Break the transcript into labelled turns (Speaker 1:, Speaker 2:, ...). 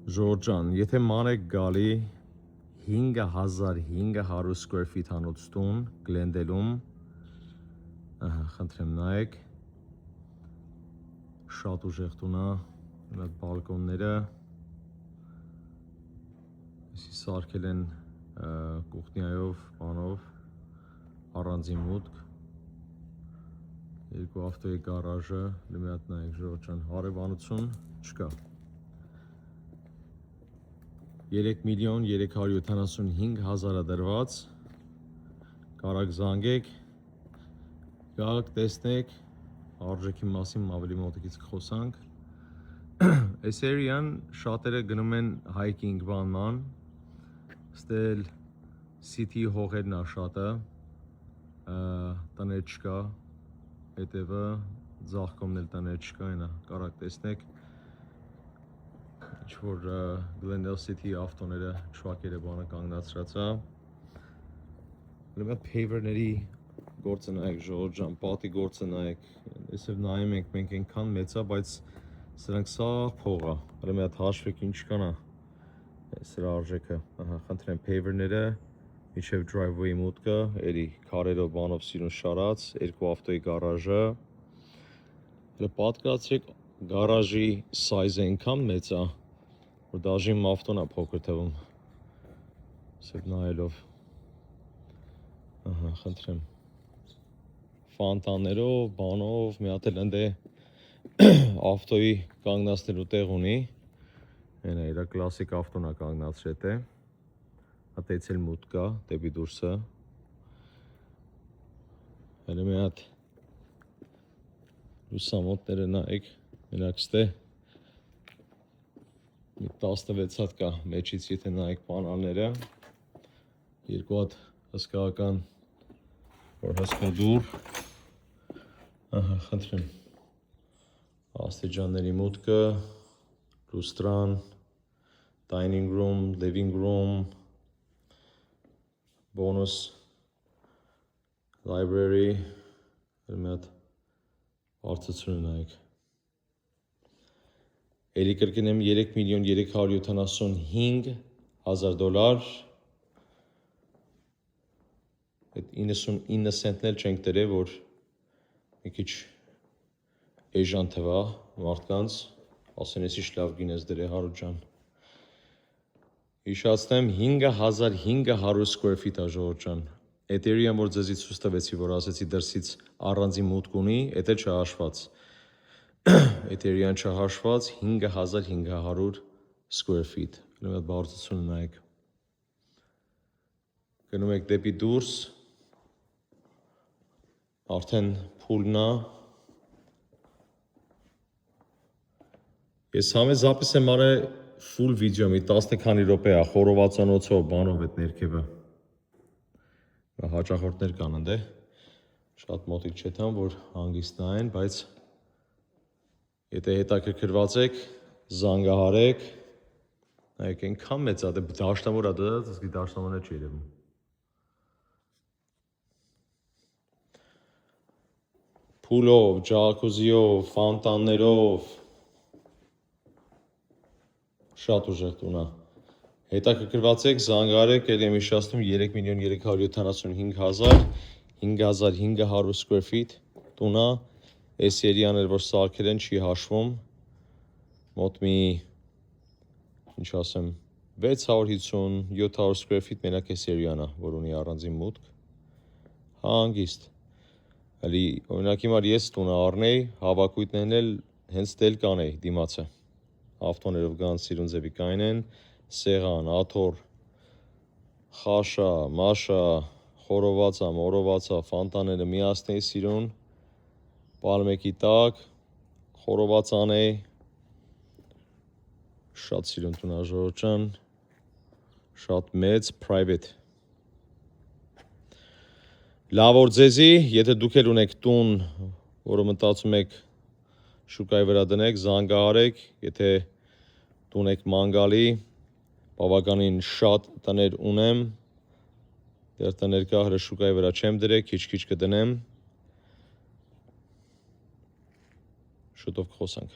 Speaker 1: Ժորժան, եթե ման եք գալի 5500 square feet հանոց տուն Գլենդելում, խնդրեմ նայեք, շատ ուժեղ տուն է, այդ բալկոնները, սարքել են կուխնյայով, բանով, առանձին մուտք, երկու ավտոյի գարաժը, մի հատ նայեք Ժորժան, հարևանություն չկա։ 3,375,000 դրված, կարակ զանգեք, գաք, տեսնեք, արժեքի մասին ավելի մոտիկից կխոսանք։ Այս էրիան շատերը գնում են հայքինգ բանման, ստել սիթի հողերն է շատը, տներ չկա, հետևը ձախկոմն էլ տներ չկա, այնա կարակ տեսնեք, ինչ-որ Glendale City ավտոները, չվակերը բանը կանգնացրած է, լմյատ paver-ների գործը նայեք Ժորժան, պատի գործը նայեք, այսև նայում ենք մենք ենքան մեծ է, բայց սրանք սաղ փող է, լմյատ հաշվեք ինչ կանա, սրա արժեքը, խնդրեմ paver-ները, միջև driveway մուտքը, էլի քարերով բանով սիրուն շարած, երկու ավտոյի գարաժը, պատկացրեք գարաժի size-ը ենքան մեծ է, որ դաժին ավտոն է փոքր թվում, սև նայելով, խնդրեմ, ֆանտաններով, բանով, մի հատ էլ ընդ է ավտոյի կանգնացնելու տեղ ունի, այն է իր կլասիկ ավտոն է կանգնացրետ է, հատից էլ մուտք կա, դեպի դուրսը, հələ մի հատ լուսամոտները նայեք, մենակ ստե, մի 16 հատ կա մեջից եթե նայեք պանալները, երկու հատ հսկական, որ հսկա դուր, խնդրեմ, աստիճանների մուտքը, լուստրան, dining room, living room, bonus, library, մի հատ բարձրությունը նայեք, էլի կրկնեմ 3,375,000 դոլար, այդ 99 սենտն էլ չենք դրե, որ մի քիչ էժան թվա մարդկանց, ասեն ես ինչ լավ գին ես դրե Հարութ ջան, հիշացնեմ 5500 square feet է Ժորժ ջան, այդ էրիան որ ձեզի ցույց տվեցի, որ ասեցի դրսից առանձին մուտք ունի, այդ էլ չհաշված, այդ էրիան չհաշված 5500 square feet, այդ բարձրությունը նայեք, գնում եք դեպի դուրս, արդեն փուլն է, ես համեզապես եմ արել full video, մի 10 քանի րոպե է, խորովածանոցով, բանով այդ ներքևը, հաճախորդներ կան ընդ է, շատ մոտիկ չեթան, որ հանգիստ նայեն, բայց եթե հետաքրքրված եք, զանգահարեք, նայեք ենքան մեծ է, դաշնավոր է դա, զսկի դաշնավորն է չի երևում, փուլով, ջակուզիով, ֆանտաններով, շատ ուժեղ տուն է, հետաքրքրված եք, զանգահարեք, էլ եմ հիշացնում 3,375,000, 5500 square feet տուն է, այս էրիան էլ որ սարքել են չի հաշվում, մոտ մի, ինչ ասեմ, 650-700 square feet մենակ այս էրիան է, որ ունի առանձին մուտք, հանգիստ, հəլի օրինակ հիմար ես տունը առնեի, հավակույտներն էլ հենց դել կանեի դիմացը, ավտոներով գան սիրուն ձևի կայնեն, սեղան, աթոր, խաշա, մաշա, խորովածա, մորովածա, ֆանտաները միացնեի սիրուն, պալմեկի տակ, խորոված անեի, շատ սիրուն տուն է Ժորժ ջան, շատ մեծ, private, լավ որ ձեզի, եթե դուք էլ ունեք տուն, որը մտածում եք շուկայի վրա դնեք, զանգահարեք, եթե տուն եք մանգալի, բավականին շատ տներ ունեմ, դեր տներ կա, հրը շուկայի վրա չեմ դրե, քիչ-քիչ կդնեմ, շուտով կխոսանք։